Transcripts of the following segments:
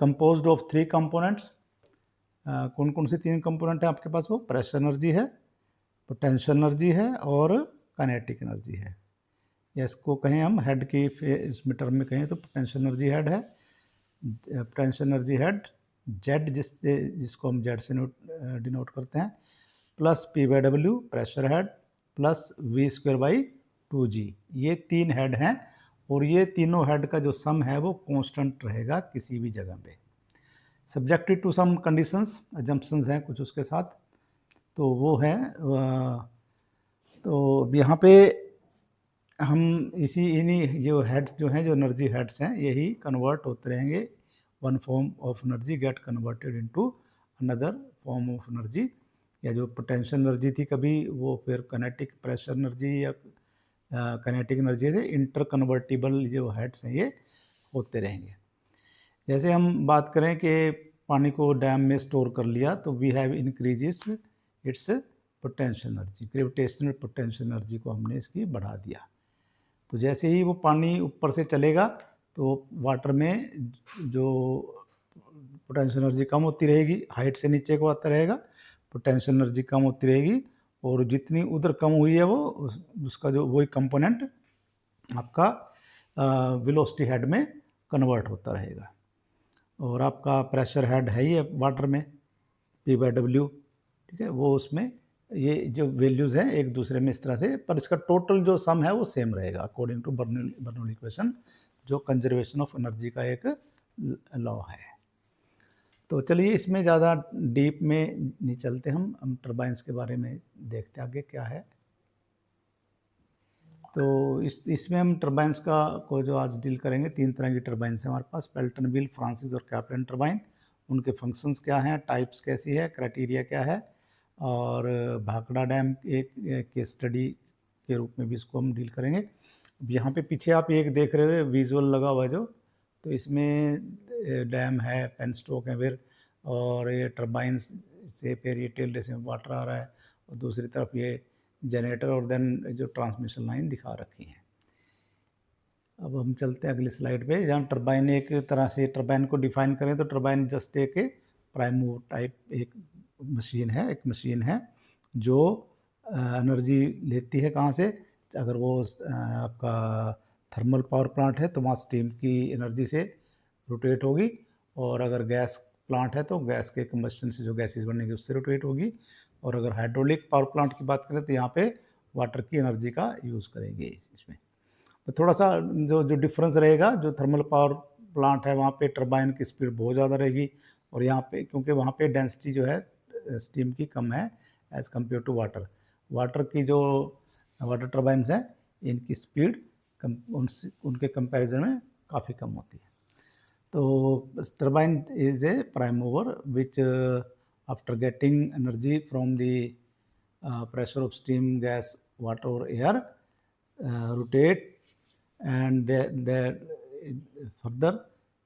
Composed of 3 components. कौन कौन सी 3 component है आपके पास? वो प्रेशर एनर्जी है, पोटेंशियल एनर्जी है और काइनेटिक एनर्जी है। या इसको कहें हम हेड की इसमें टर्म में कहें तो पोटेंशियल एनर्जी हेड है, पोटेंशियल एनर्जी हेड जेड जिसको हम जेड से डिनोट करते हैं, plus P by W pressure head plus V square by 2g। ये 3 हेड हैं और ये तीनों हेड का जो सम है वो कांस्टेंट रहेगा किसी भी जगह पे, subjected to some conditions, assumptions हैं कुछ उसके साथ। तो वो है तो यहाँ पे हम इन्हीं जो हेड्स जो हैं, जो एनर्जी हेड्स हैं, यही कन्वर्ट होते रहेंगे। One form of energy get converted into another form of energy. या जो पोटेंशियल एनर्जी थी कभी वो फिर काइनेटिक प्रेशर एनर्जी या काइनेटिक एनर्जी से इंटर कन्वर्टिबल जो हेड्स हैं ये होते रहेंगे। जैसे हम बात करें कि पानी को डैम में स्टोर कर लिया तो we have increases its potential energy, gravitational potential energy को हमने इसकी बढ़ा दिया। तो जैसे ही वो पानी ऊपर से चलेगा तो वाटर में जो पोटेंशियल एनर्जी कम होती रहेगी, हाइट से नीचे को आता रहेगा, पोटेंशियल एनर्जी कम होती रहेगी और जितनी उधर कम हुई है वो उसका जो वही कंपोनेंट आपका वेलोसिटी हेड में कन्वर्ट होता रहेगा। और आपका प्रेशर हेड है ही वाटर में पी बाई डब्ल्यू, ठीक है, वो उसमें ये जो वैल्यूज़ हैं एक दूसरे में इस तरह से, पर इसका टोटल जो सम है वो सेम रहेगा अकॉर्डिंग टू बर्नौली इक्वेशन, जो कंजर्वेशन ऑफ एनर्जी का एक लॉ है। तो चलिए इसमें ज़्यादा डीप में नहीं चलते, हम टर्बाइंस के बारे में देखते आगे क्या है। तो इसमें हम टर्बाइंस को जो आज डील करेंगे, 3 तरह की टर्बाइंस हैं हमारे पास, पेल्टन व्हील, फ्रांसिस और कैप्लन टर्बाइन। उनके फंक्शंस क्या हैं, टाइप्स कैसी है, क्राइटेरिया क्या है, और भाखड़ा डैम एक केस स्टडी के रूप में भी इसको हम डील करेंगे। यहाँ पे पीछे आप एक देख रहे हो विजुअल लगा हुआ है जो, तो इसमें डैम है, पेनस्टोक है फिर, और ये टर्बाइंस से फिर ये टेल से वाटर आ रहा है, और दूसरी तरफ ये जनरेटर और देन जो ट्रांसमिशन लाइन दिखा रखी हैं। अब हम चलते हैं अगली स्लाइड पे, जहाँ टर्बाइन एक तरह से टर्बाइन को डिफाइन करें तो टर्बाइन जस्ट एक प्राइम मूवर टाइप एक मशीन है जो एनर्जी लेती है कहाँ से, अगर वो आपका थर्मल पावर प्लांट है तो वहाँ स्टीम की एनर्जी से रोटेट होगी, और अगर गैस प्लांट है तो गैस के कंबस्टन से जो गैसेस बनेंगी उससे रोटेट होगी, और अगर हाइड्रोलिक पावर प्लांट की बात करें तो यहाँ पे वाटर की एनर्जी का यूज़ करेंगे इसमें। तो थोड़ा सा जो डिफरेंस रहेगा, जो थर्मल पावर प्लांट है वहाँ पे टर्बाइन की स्पीड बहुत ज़्यादा रहेगी, और यहाँ पे क्योंकि वहाँ पे डेंसिटी जो है स्टीम की कम है एज़ कम्पेयर टू वाटर की जो वाटर टर्बाइन्स हैं इनकी स्पीड उनके कंपैरिजन में काफ़ी कम होती है। तो turbine is a prime mover which after getting energy from the pressure of steam, gas, water or air, rotate, and further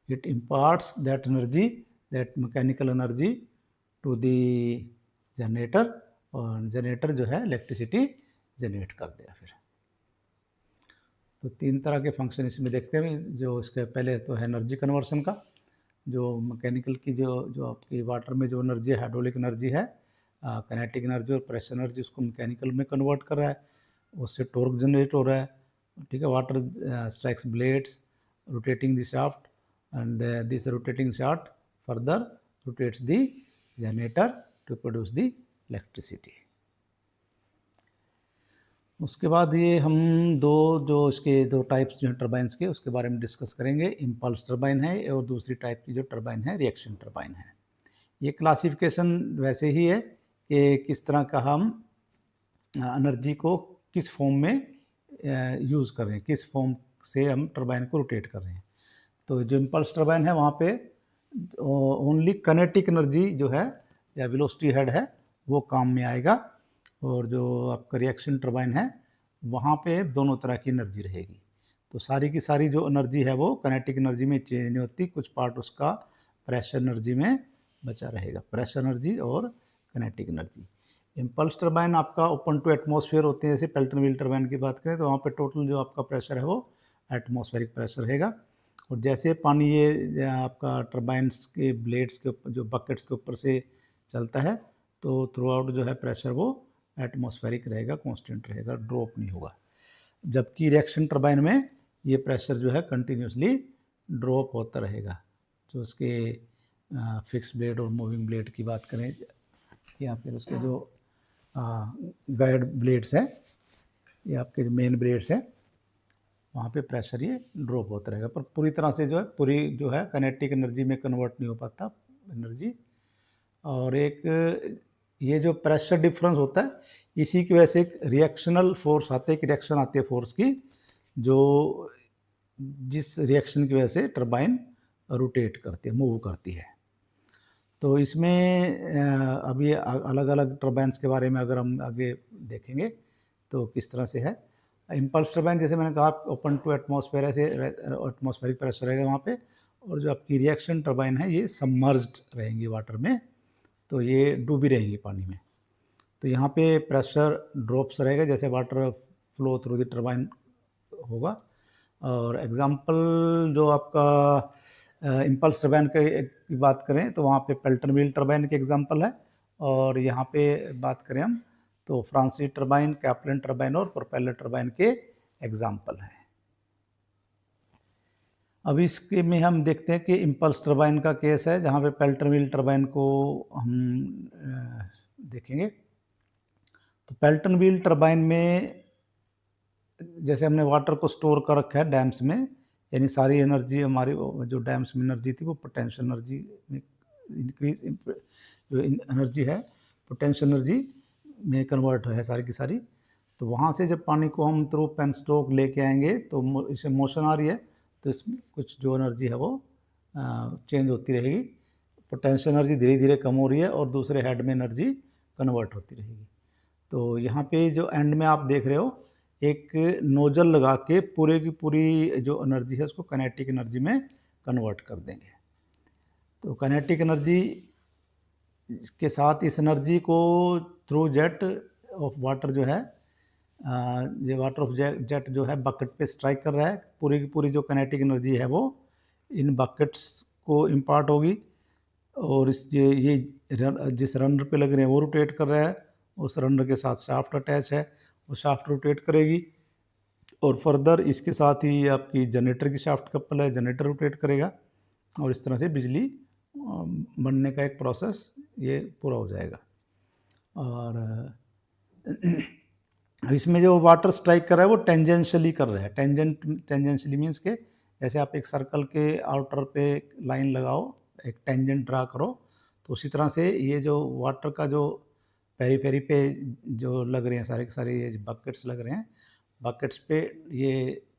it imparts that energy, that mechanical energy to the generator, और generator जो है electricity generate कर देगा फिर। तो 3 तरह के function इसमें देखते हैं। जो इसके पहले तो है एनर्जी कन्वर्सन का, जो मैकेनिकल की जो आपकी वाटर में जो एनर्जी है, हाइड्रोलिक एनर्जी है, काइनेटिक एनर्जी और प्रेशर एनर्जी, उसको मैकेनिकल में कन्वर्ट कर रहा है, उससे टॉर्क जनरेट हो रहा है, ठीक है। Water strikes blades rotating the shaft, and this rotating shaft further rotates the generator to produce the electricity. उसके बाद ये हम इसके दो टाइप्स जो हैं टर्बाइन्स के, उसके बारे में डिस्कस करेंगे। इम्पल्स टर्बाइन है और दूसरी टाइप की जो टर्बाइन है रिएक्शन टर्बाइन है। ये क्लासिफिकेशन वैसे ही है कि किस तरह का हम एनर्जी को किस फॉर्म में यूज़ कर रहे हैं, किस फॉर्म से हम टर्बाइन को रोटेट कर रहे हैं। तो जो इम्पल्स टर्बाइन है वहाँ पे ओनली काइनेटिक एनर्जी जो है या वेलोसिटी हेड है वो काम में आएगा, और जो आपका रिएक्शन टर्बाइन है वहाँ पे दोनों तरह की एनर्जी रहेगी। तो सारी की सारी जो एनर्जी है वो काइनेटिक एनर्जी में चेंज नहीं होती, कुछ पार्ट उसका प्रेशर एनर्जी में बचा रहेगा, प्रेशर एनर्जी और काइनेटिक एनर्जी। इम्पल्स टर्बाइन आपका ओपन टू एटमॉस्फेयर होते हैं, जैसे पेल्टन व्हील टर्बाइन की बात करें तो वहाँ पे टोटल जो आपका प्रेशर है वो एटमॉस्फेरिक प्रेशर रहेगा, और जैसे पानी ये आपका टरबाइन्स के ब्लेड्स के ऊपर जो बकेट्स के ऊपर से चलता है तो थ्रू आउट जो है प्रेशर वो एटमॉस्फेरिक रहेगा, कांस्टेंट रहेगा, ड्रॉप नहीं होगा। जबकि रिएक्शन टरबाइन में ये प्रेशर जो है कंटिन्यूसली ड्रॉप होता रहेगा। जो उसके फिक्स ब्लेड और मूविंग ब्लेड की बात करें या फिर उसके जो गाइड ब्लेड्स हैं या आपके मेन ब्लेड्स हैं, वहाँ पे प्रेशर ये ड्रॉप होता रहेगा, पर पूरी तरह से जो है पूरी जो है काइनेटिक एनर्जी में कन्वर्ट नहीं हो पाता एनर्जी। और एक ये जो प्रेशर डिफरेंस होता है इसी की वजह से एक रिएक्शनल फोर्स आता है, एक रिएक्शन आती है फोर्स की, जो जिस रिएक्शन की वजह से टरबाइन रोटेट करती है, मूव करती है। तो इसमें अभी अलग अलग टरबाइन्स के बारे में अगर हम आगे देखेंगे तो किस तरह से है। इम्पल्स टरबाइन जैसे मैंने कहा ओपन टू एटमॉस्फेयर से एटमॉस्फेरिक प्रेशर रहेगा वहाँ पे, और जो आपकी रिएक्शन टरबाइन है ये सबमर्ज्ड रहेंगी वाटर में, तो ये डूबी रहेंगी पानी में। तो यहाँ पे प्रेशर ड्रॉप्स रहेगा जैसे water flow through the turbine होगा। और एग्जांपल जो आपका इम्पल्स टरबाइन की बात करें तो वहाँ पे पेल्टन व्हील टरबाइन के एग्जांपल है, और यहाँ पे बात करें हम तो फ्रांसीसी टरबाइन, कैप्लन टरबाइन और प्रोपेलर टरबाइन के एग्जांपल हैं। अब इसके में हम देखते हैं कि इम्पल्स टरबाइन का केस है जहाँ पे पेल्टन व्हील टरबाइन को हम देखेंगे। तो पेल्टन व्हील टरबाइन में जैसे हमने वाटर को स्टोर कर रखा है डैम्स में, यानी सारी एनर्जी हमारी जो डैम्स में एनर्जी थी वो पोटेंशियल एनर्जी में इंक्रीज, जो एनर्जी है पोटेंशियल एनर्जी में कन्वर्ट है सारी की सारी। तो वहाँ से जब पानी को हम थ्रू पेनस्टोक लेके आएंगे तो इसे मोशन आ रही है तो इसमें कुछ जो एनर्जी है वो चेंज होती रहेगी, पोटेंशियल एनर्जी धीरे धीरे कम हो रही है और दूसरे हेड में एनर्जी कन्वर्ट होती रहेगी। तो यहाँ पे जो एंड में आप देख रहे हो एक नोजल लगा के पूरे की पूरी जो एनर्जी है उसको काइनेटिक एनर्जी में कन्वर्ट कर देंगे। तो काइनेटिक एनर्जी के साथ इस एनर्जी को थ्रू जेट ऑफ वाटर जो है ये वाटर ऑफ जेट जो है बकेट पे स्ट्राइक कर रहा है, पूरी की पूरी जो काइनेटिक एनर्जी है वो इन बकेट्स को इम्पार्ट होगी, और इस ये जिस रनर पे लग रहे हैं वो रोटेट कर रहा है, उस रनर के साथ शाफ्ट अटैच है, वो शाफ्ट रोटेट करेगी, और फर्दर इसके साथ ही आपकी जनरेटर की शाफ्ट कपल है, जनरेटर रोटेट करेगा, और इस तरह से बिजली बनने का एक प्रोसेस ये पूरा हो जाएगा। और इसमें जो वाटर स्ट्राइक कर रहा है वो टेंजेंशियली कर रहा है। टेंजेंशियली मीन्स के जैसे आप एक सर्कल के आउटर पे लाइन लगाओ, एक टेंजेंट ड्रा करो, तो उसी तरह से ये जो वाटर का जो पेरीफेरी पे जो लग रहे हैं सारे के सारे ये बकेट्स लग रहे हैं, बकेट्स पे ये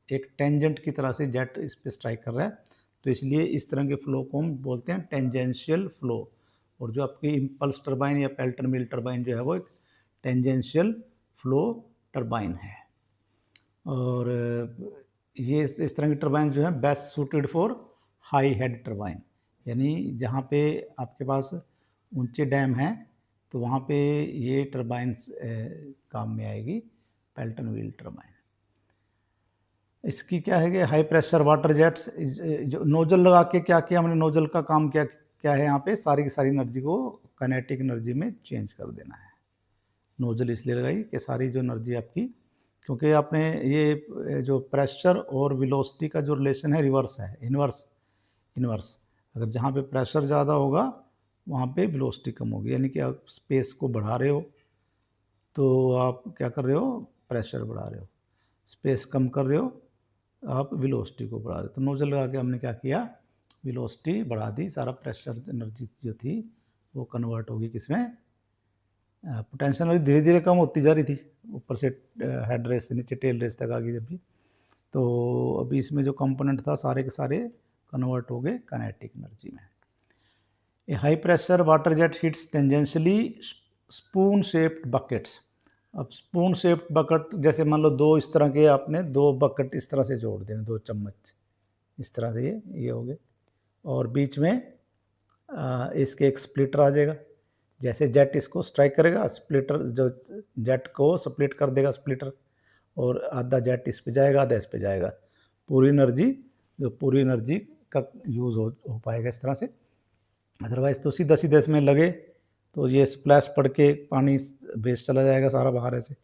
एक टेंजेंट की तरह से जेट इस पे स्ट्राइक कर रहा है, तो इसलिए इस तरह के फ्लो को हम बोलते हैं टेंजेंशियल फ्लो। और जो आपकी इम्पल्स टरबाइन या पेल्टन व्हील टरबाइन जो है वो एक टेंजेंशियल फ्लो टरबाइन है। और ये इस तरह की टरबाइन जो है best suited for high head turbine, यानी जहाँ पे आपके पास ऊंचे डैम हैं तो वहाँ पे ये टरबाइन्स काम में आएगी, पेल्टन व्हील टरबाइन। इसकी क्या है कि हाई प्रेशर वाटर जेट्स जो नोजल लगा के क्या किया हमने, नोजल का काम क्या क्या है यहाँ पे सारी की सारी एनर्जी को काइनेटिक एनर्जी में चेंज कर देना है। नोजल इसलिए लगाई कि सारी जो एनर्जी आपकी, क्योंकि आपने ये जो प्रेशर और वेलोसिटी का जो रिलेशन है रिवर्स है, इनवर्स। अगर जहाँ पे प्रेशर ज़्यादा होगा वहाँ पे वेलोसिटी कम होगी, यानी कि आप स्पेस को बढ़ा रहे हो तो आप क्या कर रहे हो, प्रेशर बढ़ा रहे हो, स्पेस कम कर रहे हो आप वेलोसिटी को बढ़ा रहे हो। तो नोजल लगा के हमने क्या किया, वेलोसिटी बढ़ा दी, सारा प्रेशर एनर्जी जो थी वो कन्वर्ट होगी किसमें, पोटेंशियल एनर्जी धीरे धीरे कम होती जा रही थी, ऊपर से हेड रेस से नीचे टेल रेस तक आ गई जब भी, तो अभी इसमें जो कंपोनेंट था सारे के सारे कन्वर्ट हो गए काइनेटिक एनर्जी में। A high pressure water jet hits tangentially spoon shaped buckets. अब स्पून शेप्ड बकेट जैसे मान लो दो इस तरह के आपने दो बकेट इस तरह से जोड़ देने, दो चम्मच इस तरह से ये हो गए, और बीच में इसके एक स्प्लिटर आ जाएगा, जैसे जेट इसको स्ट्राइक करेगा स्प्लिटर जो जेट को स्प्लिट कर देगा स्प्लिटर, और आधा जेट इस पे जाएगा आधा इस पे जाएगा, पूरी एनर्जी जो पूरी एनर्जी का यूज़ हो पाएगा इस तरह से। अदरवाइज़ तो सीधा सीधा इसमें लगे तो ये स्प्लैश पड़ के पानी वेस्ट चला जाएगा सारा बाहर ऐसे।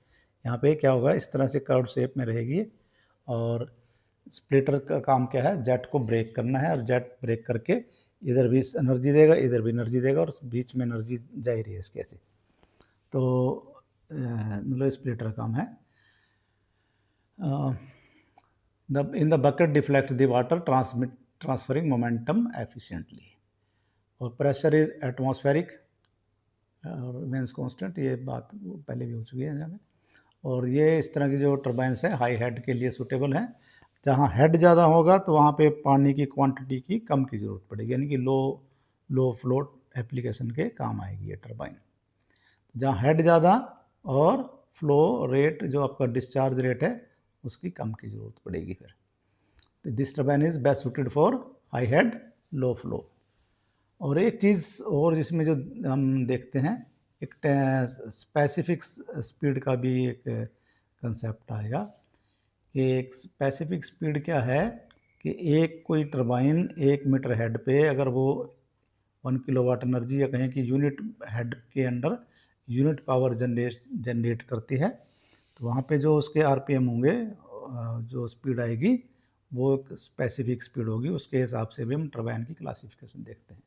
यहाँ पे क्या होगा, इस तरह से कर्व शेप में रहेगी ये। और स्प्लिटर का काम क्या है, जेट को ब्रेक करना है, और जेट ब्रेक करके इधर भी एनर्जी देगा, इधर भी एनर्जी देगा, और बीच में एनर्जी जा ही रही है इसके ऐसे। तो मतलब स्प्लिटर का काम है। In the bucket deflect the water transferring momentum efficiently. और प्रेशर इज एटमॉस्फेरिक और मेंस कांस्टेंट, ये बात पहले भी हो चुकी है यहाँ। और ये इस तरह की जो टर्बाइन्स हैं हाई हेड के लिए सूटेबल हैं। जहाँ हेड ज़्यादा होगा तो वहाँ पे पानी की क्वांटिटी की कम की ज़रूरत पड़ेगी, यानी कि लो फ्लोट एप्लीकेशन के काम आएगी ये टर्बाइन। जहाँ हेड ज़्यादा और फ्लो रेट जो आपका डिस्चार्ज रेट है उसकी कम की ज़रूरत पड़ेगी फिर। तो this turbine is best suited for high head low flow. और एक चीज़ और जिसमें जो हम देखते हैं, एक स्पेसिफिक स्पीड का भी एक कंसेप्ट आएगा। कि एक स्पेसिफिक स्पीड क्या है कि एक कोई टरबाइन 1 मीटर हेड पे अगर वो 1 किलोवाट एनर्जी या कहें कि यूनिट हेड के अंडर यूनिट पावर जनरेट करती है, तो वहाँ पे जो उसके आरपीएम होंगे, जो स्पीड आएगी वो एक स्पेसिफिक स्पीड होगी। उसके हिसाब से भी हम टरबाइन की क्लासिफिकेशन देखते हैं।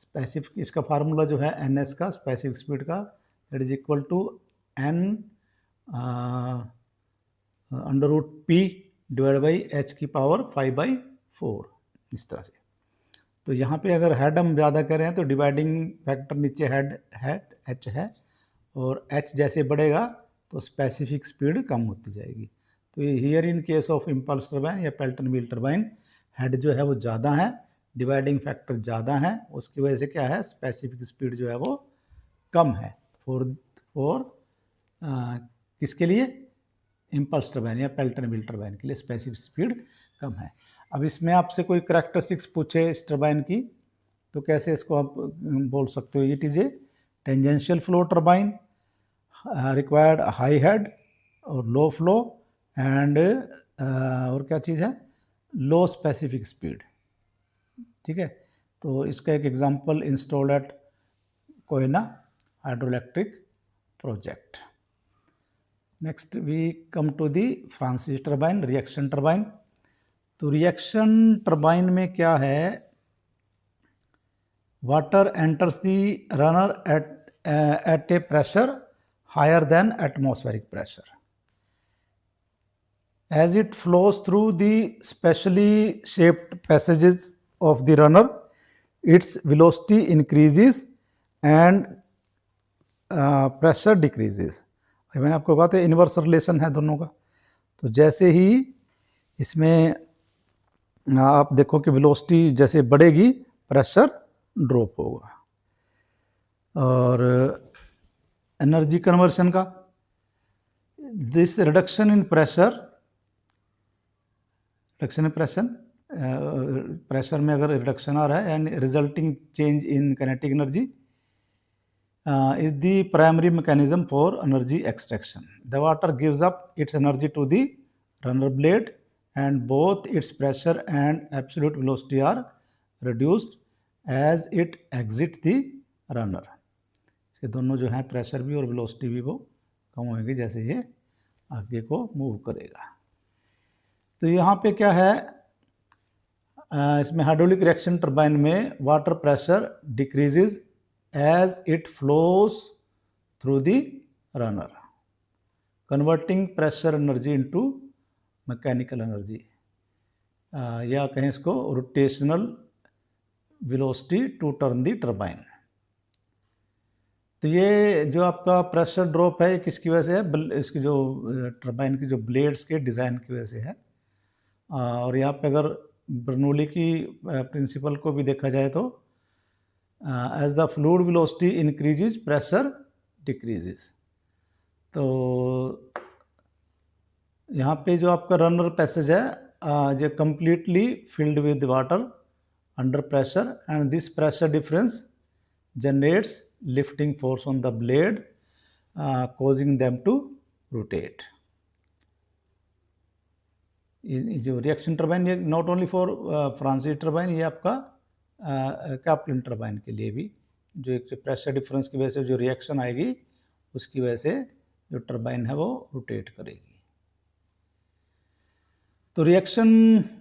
स्पेसिफिक, इसका फार्मूला जो है एन एस का, स्पेसिफिक स्पीड का, that is equal to N under root P divide by H की पावर 5/4, इस तरह से। तो यहाँ पे अगर हेड हम ज़्यादा करें तो डिवाइडिंग फैक्टर नीचे हेड एच है, और एच जैसे बढ़ेगा तो स्पेसिफिक स्पीड कम होती जाएगी। तो here in case of impulse turbine या पेल्टन व्हील टर्बाइन, हेड जो है वो ज़्यादा है, डिवाइडिंग फैक्टर ज़्यादा है, उसकी वजह से क्या है, स्पेसिफिक स्पीड जो है वो कम है फॉर किसके लिए, इम्पल्स टर्बाइन या पेल्टन व्हील टर्बाइन के लिए स्पेसिफिक स्पीड कम है। अब इसमें आपसे कोई करैक्टरिस्टिक्स पूछे इस टर्बाइन की तो कैसे इसको आप बोल सकते हो, it is a tangential flow turbine required high head और लो फ्लो एंड और क्या चीज़ है, लो स्पेसिफिक स्पीड। ठीक है, तो इसका एक example installed at Koyna hydroelectric project. Next we come to the Francis turbine, reaction turbine. तो रिएक्शन टर्बाइन में क्या है, water enters the runner at a pressure higher than atmospheric pressure. As it flows through the specially shaped passages of the runner, its velocity increases and pressure decreases. मैंने आपको कहा था inverse relation है दोनों का। तो जैसे ही इसमें आप देखो कि वेलोसिटी जैसे बढ़ेगी प्रेशर ड्रॉप होगा। और एनर्जी कन्वर्शन का, this reduction in pressure pressure में अगर रिडक्शन आ रहा है and resulting change in kinetic energy is the primary mechanism for energy extraction. The water gives up its energy to the runner blade and both its pressure and absolute velocity are reduced as it exit the runner. इसके दोनों जो हैं pressure भी और velocity भी वो कम होगी जैसे ये आगे को मूव करेगा। तो यहाँ पे क्या है, इसमें हाइड्रोलिक रिएक्शन टर्बाइन में water pressure decreases as it flows through the runner, converting pressure energy into mechanical energy, या कहें इसको rotational velocity to turn the turbine. तो ये जो आपका प्रेशर ड्रॉप है किसकी वजह से है, इसकी जो टर्बाइन की जो ब्लेड्स के डिज़ाइन की वजह से है। और यहाँ पे अगर बर्नौली की प्रिंसिपल को भी देखा जाए तो as the fluid velocity increases pressure decreases. तो यहाँ पे जो आपका रनर पैसेज है जो completely filled with water under pressure and this pressure difference generates lifting force on the blade causing them to rotate. ये जो रिएक्शन टरबाइन, ये नॉट ओनली फॉर फ्रांसीसी टरबाइन, ये आपका कैपलिन टरबाइन के लिए भी, जो एक प्रेशर डिफरेंस की वजह से जो रिएक्शन आएगी उसकी वजह से जो टरबाइन है वो रोटेट करेगी। तो रिएक्शन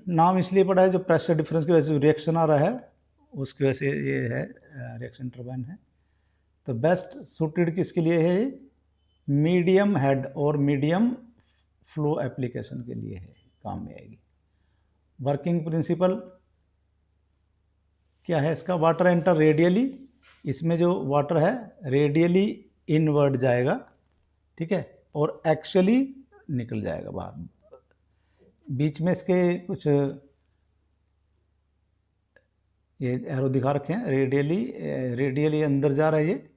नाम इसलिए पड़ा है, जो प्रेशर डिफरेंस की वजह से रिएक्शन आ रहा है उसकी वजह से ये है रिएक्शन टरबाइन है। तो बेस्ट सूटेड किसके लिए है? मीडियम हेड और मीडियम फ्लो एप्लीकेशन के लिए है, काम में आएगी। वर्किंग प्रिंसिपल क्या है इसका? वाटर एंटर रेडियली, इसमें जो वाटर है रेडियली इनवर्ड जाएगा, ठीक है, और एक्चुअली निकल जाएगा बाहर। बीच में इसके कुछ ये एरो दिखा रखे हैं, रेडियली अंदर जा रहा है ये,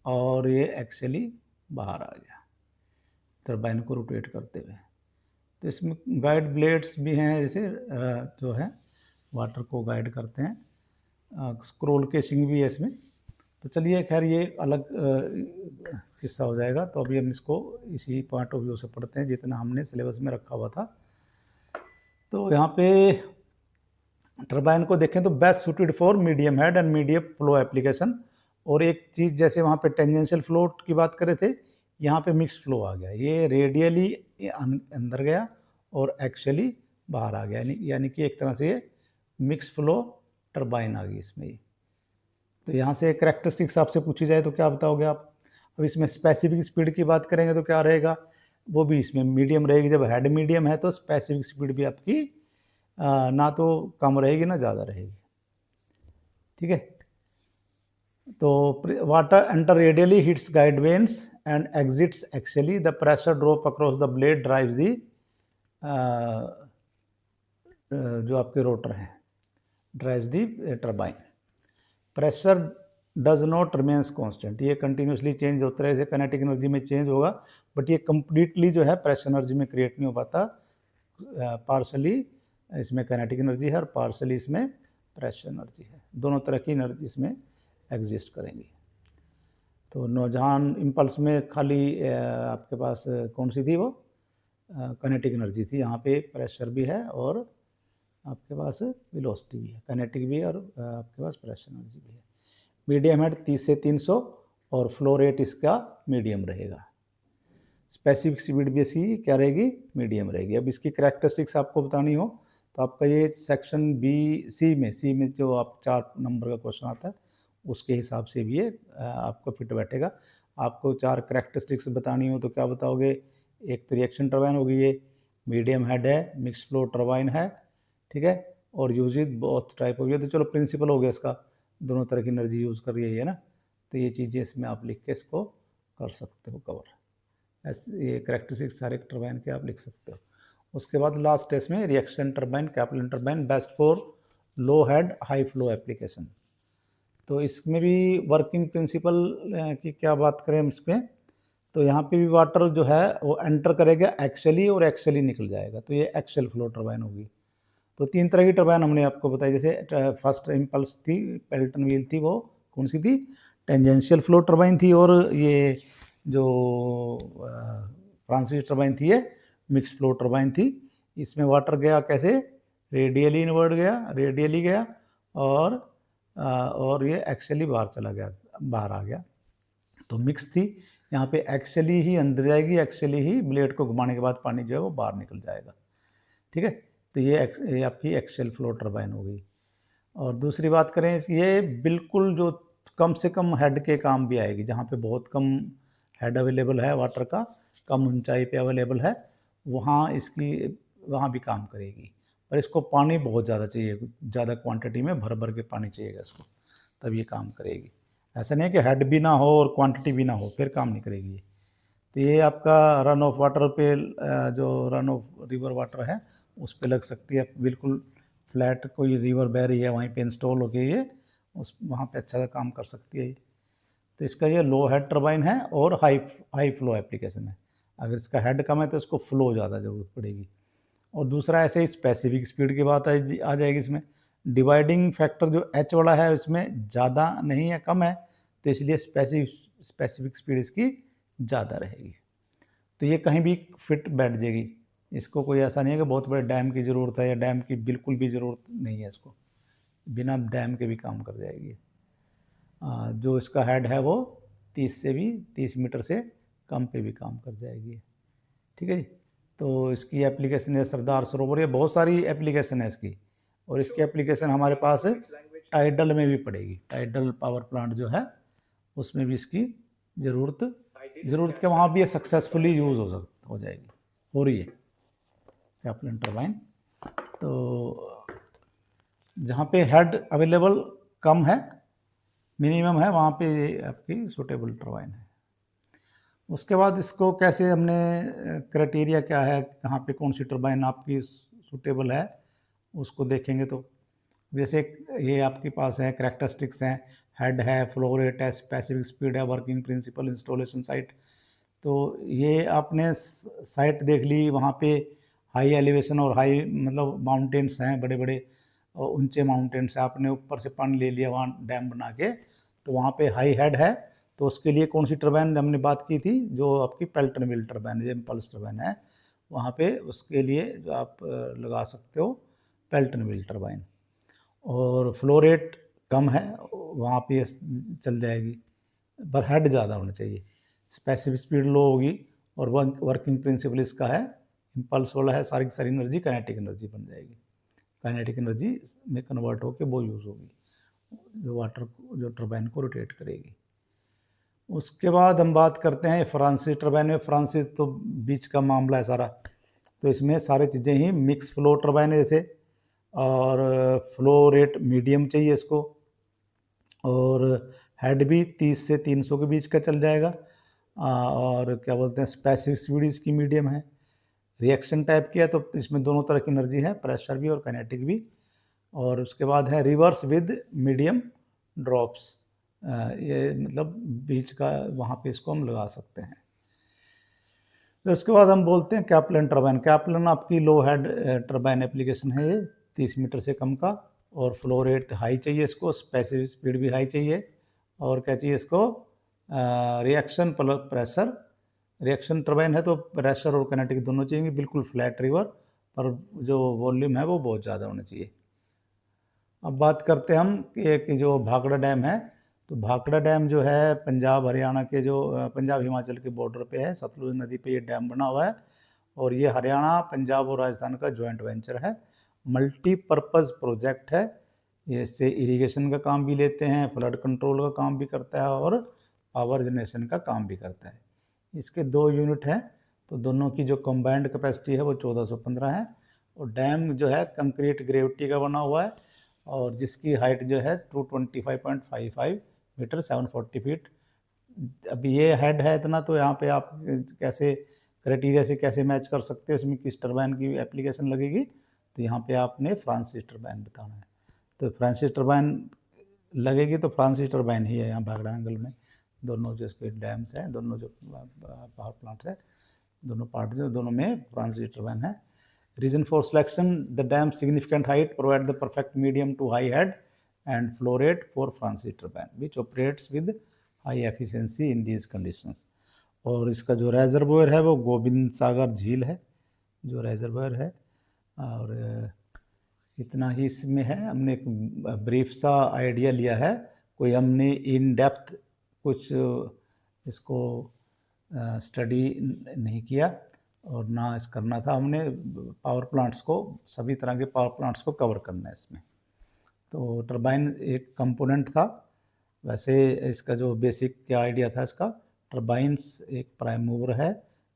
और ये एक्चुअली बाहर आ गया टरबाइन को रोटेट करते हुए। तो इसमें गाइड ब्लेड्स भी हैं, जैसे जो है वाटर को गाइड करते हैं, स्क्रोल केसिंग भी है इसमें। तो चलिए खैर ये अलग किस्सा हो जाएगा, तो अभी हम इसको इसी पॉइंट ऑफ व्यू से पढ़ते हैं जितना हमने सिलेबस में रखा हुआ था। तो यहाँ पे टरबाइन को देखें तो best suited for medium head and medium flow application. और एक चीज़, जैसे वहाँ पे टेंजेंशियल फ्लो की बात करे थे, यहाँ पे मिक्स फ्लो आ गया, ये रेडियली अंदर गया और एक्चुअली बाहर आ गया, यानी कि एक तरह से ये मिक्स फ्लो टरबाइन आ गई इसमें। तो यहाँ से करैक्टरिस्टिक्स आपसे पूछी जाए तो क्या बताओगे आप? अब इसमें स्पेसिफिक स्पीड की बात करेंगे तो क्या रहेगा? वो भी इसमें मीडियम रहेगी। जब हेड मीडियम है तो स्पेसिफिक स्पीड भी आपकी ना तो कम रहेगी ना ज़्यादा रहेगी, ठीक है। तो water enter radially, hits guide vanes and exits actually, the pressure drop across the blade drives the जो आपके रोटर हैं, drives the turbine. Pressure does not remains constant, ये कंटिन्यूसली चेंज होता है, जैसे काइनेटिक एनर्जी में चेंज होगा, but ये कंप्लीटली जो है प्रेशर एनर्जी में क्रिएट नहीं हो पाता। पार्शली इसमें काइनेटिक एनर्जी है और पार्शली इसमें प्रेशर एनर्जी है, दोनों तरह की एनर्जी इसमें एग्जिस्ट करेंगी। तो नौजहान इम्पल्स में खाली आपके पास कौन सी थी? वो काइनेटिक एनर्जी थी। यहाँ पे प्रेशर भी है और आपके पास वेलोसिटी भी है, काइनेटिक भी है और आपके पास प्रेशर एनर्जी भी है। मीडियम हेड 30 से 300 और फ्लो रेट इसका मीडियम रहेगा। स्पेसिफिक स्पीड भी इसकी क्या रहेगी? मीडियम रहेगी। अब इसकी करैक्टरिस्टिक्स आपको बतानी हो तो आपका ये सेक्शन सी में जो आप 4 नंबर का क्वेश्चन आता है उसके हिसाब से भी ये आपको फिट बैठेगा। आपको 4 करैक्टरिस्टिक्स बतानी हो तो क्या बताओगे? एक तो रिएक्शन टरबाइन होगी, ये मीडियम हेड है, मिक्स फ्लो टरबाइन है, ठीक है, और यूज इट बोथ टाइप हो गया। तो चलो प्रिंसिपल हो गया इसका, दोनों तरह की एनर्जी यूज़ कर रही है ना, तो ये चीज़ें इसमें आप लिख के इसको कर सकते हो कवर। ऐसे ये करैक्टरिस्टिक्स सारे टरबाइन के आप लिख सकते हो। उसके बाद लास्ट है इसमें reaction turbine, Caplin turbine, best for low head high flow application. तो इसमें भी वर्किंग प्रिंसिपल की क्या बात करें हम इसमें, तो यहाँ पे भी वाटर जो है वो एंटर करेगा एक्चुअली और एक्चुअली निकल जाएगा, तो ये एक्चुअल फ्लो टरबाइन होगी। तो 3 तरह की टरबाइन हमने आपको बताई, जैसे फर्स्ट इम्पल्स थी, पेल्टन व्हील थी, वो कौन सी थी? टेंजेंशियल फ्लो टरबाइन थी। और ये जो फ्रांसीसी टरबाइन थी ये मिक्स फ्लो टरबाइन थी। इसमें वाटर गया कैसे? रेडियली इनवर्ड गया, रेडियली गया और ये एक्चुअली बाहर चला गया, बाहर आ गया। तो मिक्स थी, यहाँ पे एक्चुअली ही अंदर जाएगी, एक्चुअली ही ब्लेड को घुमाने के बाद पानी जो है वो बाहर निकल जाएगा, ठीक है। तो ये आपकी एक्चुअल फ्लो टरबाइन हो गई। और दूसरी बात करें, ये बिल्कुल जो कम से कम हेड के काम भी आएगी, जहाँ पे बहुत कम हेड अवेलेबल है वाटर का, कम ऊंचाई पे अवेलेबल है, वहाँ भी काम करेगी। पर इसको पानी बहुत ज़्यादा चाहिए, ज़्यादा क्वांटिटी में भर भर के पानी चाहिएगा इसको, तब ये काम करेगी। ऐसा नहीं है कि हेड भी ना हो और क्वांटिटी भी ना हो फिर काम नहीं करेगी। तो ये आपका रन ऑफ वाटर पे जो रन ऑफ रिवर वाटर है उस पे लग सकती है, बिल्कुल फ्लैट कोई रिवर बह रही है वहीं पे इंस्टॉल होके ये वहाँ पे अच्छा काम कर सकती है ये। तो इसका ये लो हेड टरबाइन है और हाई फ्लो एप्लीकेशन है। अगर इसका हेड कम है तो इसको फ्लो ज़्यादा ज़रूरत पड़ेगी। और दूसरा ऐसे ही स्पेसिफिक स्पीड की बात आ जाएगी इसमें। डिवाइडिंग फैक्टर जो एच वाला है उसमें ज़्यादा नहीं है, कम है, तो इसलिए स्पेसिफिक स्पीड इसकी ज़्यादा रहेगी। तो ये कहीं भी फिट बैठ जाएगी, इसको कोई ऐसा नहीं है कि बहुत बड़े डैम की ज़रूरत है या डैम की बिल्कुल भी ज़रूरत नहीं है इसको, बिना डैम के भी काम कर जाएगी। जो इसका हेड है वो 30 मीटर से कम पे भी काम कर जाएगी। ठीक है जी। तो इसकी एप्लीकेशन है सरदार सरोवर, ये बहुत सारी एप्लीकेशन है इसकी, और इसकी एप्लीकेशन हमारे पास टाइडल में भी पड़ेगी। टाइडल पावर प्लांट जो है उसमें भी इसकी ज़रूरत के वहाँ भी ये सक्सेसफुली यूज़ हो जाएगी, हो रही है कैप्लन टरबाइन। तो जहाँ पे हेड अवेलेबल कम है, मिनिमम है, वहाँ पे आपकी सूटेबल टरबाइन है। उसके बाद इसको कैसे हमने क्राइटेरिया क्या है, कहाँ पे कौन सी टरबाइन आपकी सूटेबल है, उसको देखेंगे। तो जैसे ये आपके पास है करैक्टरिस्टिक्स हैं, हेड है, फ्लो रेट है, स्पेसिफिक स्पीड है, वर्किंग प्रिंसिपल, इंस्टॉलेशन साइट। तो ये आपने साइट देख ली, वहाँ पे हाई एलिवेशन और हाई मतलब माउंटेन्स हैं, बड़े बड़े और ऊंचे माउंटेन्स हैं, आपने ऊपर से पानी ले लिया वहाँ डैम बना के, तो वहाँ पे हाई हेड है। तो उसके लिए कौन सी टरबाइन हमने बात की थी, जो आपकी पेल्टन व्हील टरबाइन, जो इम्पल्स टरबाइन है, वहाँ पे उसके लिए जो आप लगा सकते हो पेल्टन व्हील टरबाइन। और फ्लो रेट कम है वहाँ पे चल जाएगी, पर हेड ज़्यादा होना चाहिए। स्पेसिफिक स्पीड लो होगी और वर्किंग प्रिंसिपल इसका है इम्पल्स वाला है, सारी की सारी एनर्जी काइनेटिक एनर्जी बन जाएगी, काइनेटिक एनर्जी में कन्वर्ट होकर वो यूज़ होगी जो टरबाइन को रोटेट करेगी। उसके बाद हम बात करते हैं फ्रांसिस टरबाइन में। फ्रांसिस तो बीच का मामला है सारा, तो इसमें सारी चीज़ें ही मिक्स फ्लो टरबाइन है जैसे, और फ्लो रेट मीडियम चाहिए इसको, और हेड भी 30 से 300 के बीच का चल जाएगा, और क्या बोलते हैं स्पेसिफिक स्पीड इसकी मीडियम है। रिएक्शन टाइप की है तो इसमें दोनों तरह की एनर्जी है, प्रेशर भी और काइनेटिक भी। और उसके बाद है रिवर्स विद मीडियम ड्रॉप्स, ये मतलब बीच का वहाँ पे इसको हम लगा सकते हैं। फिर उसके बाद हम बोलते हैं कैप्लन टरबाइन। कैप्लन आपकी लो हेड टरबाइन एप्लीकेशन है ये, 30 मीटर से कम का, और फ्लो रेट हाई चाहिए इसको, स्पेसिफिक स्पीड भी हाई चाहिए, और क्या चाहिए इसको reaction plus pressure. Reaction turbine है तो प्रेशर और काइनेटिक दोनों चाहिए, बिल्कुल फ्लैट रिवर, पर जो वॉल्यूम है वो बहुत ज़्यादा होना चाहिए। अब बात करते हैं हम कि जो भाखड़ा डैम है, तो भाखड़ा डैम जो है पंजाब हरियाणा के जो पंजाब हिमाचल के बॉर्डर पे है, सतलुज नदी पे ये डैम बना हुआ है, और ये हरियाणा पंजाब और राजस्थान का जॉइंट वेंचर है, मल्टीपर्पज़ प्रोजेक्ट है। ये इससे इरिगेशन का काम भी लेते हैं, फ्लड कंट्रोल का काम भी करता है, और पावर जनरेशन का काम भी करता है। इसके 2 यूनिट हैं, तो दोनों की जो कंबाइंड कैपेसिटी है वो 1415 है, और डैम जो है कंक्रीट ग्रेविटी का बना हुआ है, और जिसकी हाइट जो है 225.55 मीटर 740 फीट। अब ये हेड है इतना, तो यहाँ पे आप कैसे क्राइटेरिया से कैसे मैच कर सकते हो, इसमें किस टरबाइन की एप्लीकेशन लगेगी, तो यहाँ पे आपने फ्रांसिस टरबाइन बताना है। तो फ्रांसिस टरबाइन लगेगी तो फ्रांसिस टरबाइन ही है यहाँ भाखड़ा एंगल में। दोनों जो इसके डैम्स हैं, दोनों जो पावर प्लांट है, दोनों पार्ट जो दोनों में फ्रांसिस टरबाइन है। Reason for selection: the dam's significant height provide the perfect medium to high head and flow rate for Francis turbine, which operates with high efficiency in these conditions. और इसका जो रेजर्वोयर है वो गोविंद सागर झील है जो रेजर्वोयर है, और इतना ही इसमें है। हमने एक ब्रीफ सा आइडिया लिया है, कोई हमने इन डेप्थ कुछ इसको स्टडी नहीं किया, और ना इस करना था। हमने पावर प्लांट्स को, सभी तरह के पावर प्लांट्स को कवर करना है इसमें। तो टरबाइन एक कंपोनेंट था। वैसे इसका जो बेसिक क्या आइडिया था इसका, टरबाइन्स एक प्राइम मूवर है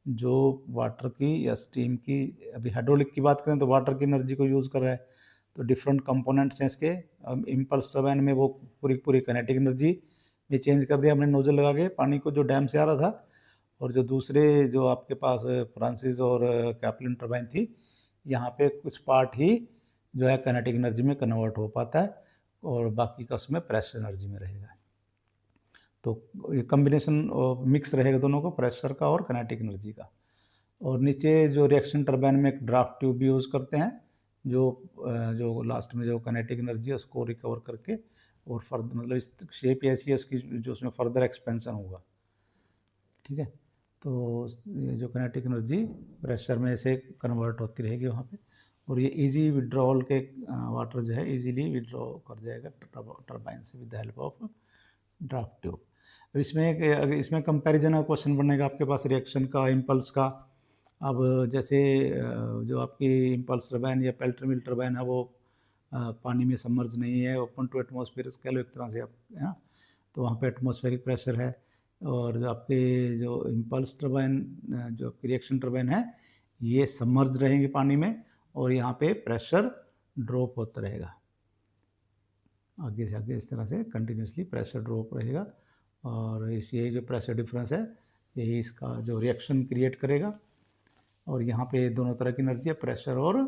जो वाटर की या स्टीम की, अभी हाइड्रोलिक की बात करें तो वाटर की एनर्जी को यूज़ कर रहा है। तो डिफरेंट कंपोनेंट्स हैं इसके। इम्पल्स टरबाइन में वो पूरी काइनेटिक एनर्जी में चेंज कर दिया हमने नोजल लगा के पानी को जो डैम से आ रहा था, और जो दूसरे जो आपके पास फ्रांसिस और कैप्लन टरबाइन थी, यहाँ पे कुछ पार्ट ही जो है काइनेटिक एनर्जी में कन्वर्ट हो पाता है, और बाकी का उसमें प्रेशर एनर्जी में रहेगा। तो ये कम्बिनेशन मिक्स रहेगा दोनों को, प्रेशर का और काइनेटिक एनर्जी का। और नीचे जो रिएक्शन टरबाइन में एक ड्राफ्ट ट्यूब भी यूज़ करते हैं, जो लास्ट में जो काइनेटिक एनर्जी है उसको रिकवर करके, और फर्दर मतलब इस शेप ऐसी है उसकी जो उसमें फर्दर एक्सपेंशन होगा। ठीक है। तो ये जो काइनेटिक एनर्जी प्रेशर में से कन्वर्ट होती रहेगी वहाँ पे, और ये इजी विड्रॉल के वाटर जो है इजीली विड्रॉ कर जाएगा टरबाइन से with the help of draft tube. अब इसमें कंपैरिजन का क्वेश्चन बनेगा आपके पास रिएक्शन का, इम्पल्स का। अब जैसे जो आपकी इम्पल्स टरबाइन या पेल्टर मिल टरबाइन है वो पानी में सबमर्ज नहीं है, ओपन टू एटमॉस्फेयर कह लो एक तरह से आप, है ना, तो वहाँ पे एटमॉस्फेरिक प्रेशर है। और जो आपके जो इम्पल्स टरबाइन जो आपकी रिएक्शन टरबाइन है ये सबमर्ज रहेंगे पानी में, और यहाँ पे प्रेशर ड्रॉप होता रहेगा, आगे से आगे इस तरह से कंटिन्यूसली प्रेशर ड्रॉप रहेगा। और यही जो प्रेशर डिफरेंस है यही इसका जो रिएक्शन क्रिएट करेगा। और यहाँ पे दोनों तरह की एनर्जी है, प्रेशर और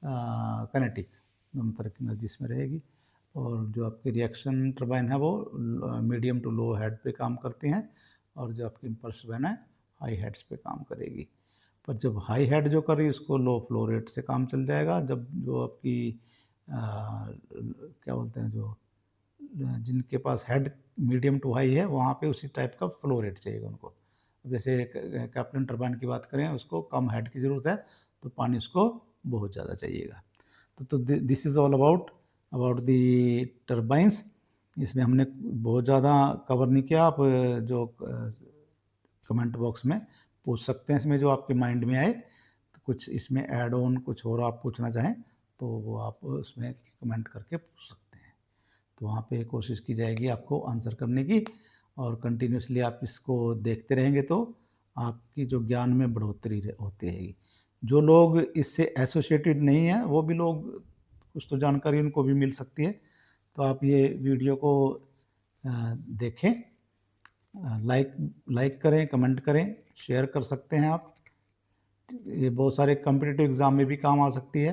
काइनेटिक, दोनों तरह की एनर्जी इसमें रहेगी। और जो आपकी रिएक्शन टरबाइन है वो मीडियम टू लो हेड पे काम करते हैं, और जो आपकी इम्पल्स टरबाइन है हाई हेड्स पे काम करेगी। पर जब हाई हेड जो कर रही है उसको लो फ्लो रेट से काम चल जाएगा। जब जो आपकी क्या बोलते हैं, जो जिनके पास हेड मीडियम टू हाई है वहाँ पे उसी टाइप का फ्लो रेट चाहिए उनको। जैसे कैप्टन टरबाइन की बात करें, उसको कम हेड की ज़रूरत है तो पानी उसको बहुत ज़्यादा चाहिएगा। तो this is all about the turbines. इसमें हमने बहुत ज़्यादा कवर नहीं किया, आप जो कमेंट बॉक्स में पूछ सकते हैं इसमें जो आपके माइंड में आए। तो कुछ इसमें ऐड ऑन कुछ और आप पूछना चाहें तो वो आप उसमें कमेंट करके पूछ सकते हैं, तो वहाँ पे कोशिश की जाएगी आपको आंसर करने की। और कंटिन्यूसली आप इसको देखते रहेंगे तो आपकी जो ज्ञान में बढ़ोतरी होती रहेगी। जो लोग इससे एसोसिएटेड नहीं हैं वो भी लोग कुछ तो जानकारी उनको भी मिल सकती है। तो आप ये वीडियो को देखें, लाइक करें, कमेंट करें, शेयर कर सकते हैं आप। ये बहुत सारे कॉम्पिटिटिव एग्ज़ाम में भी काम आ सकती है।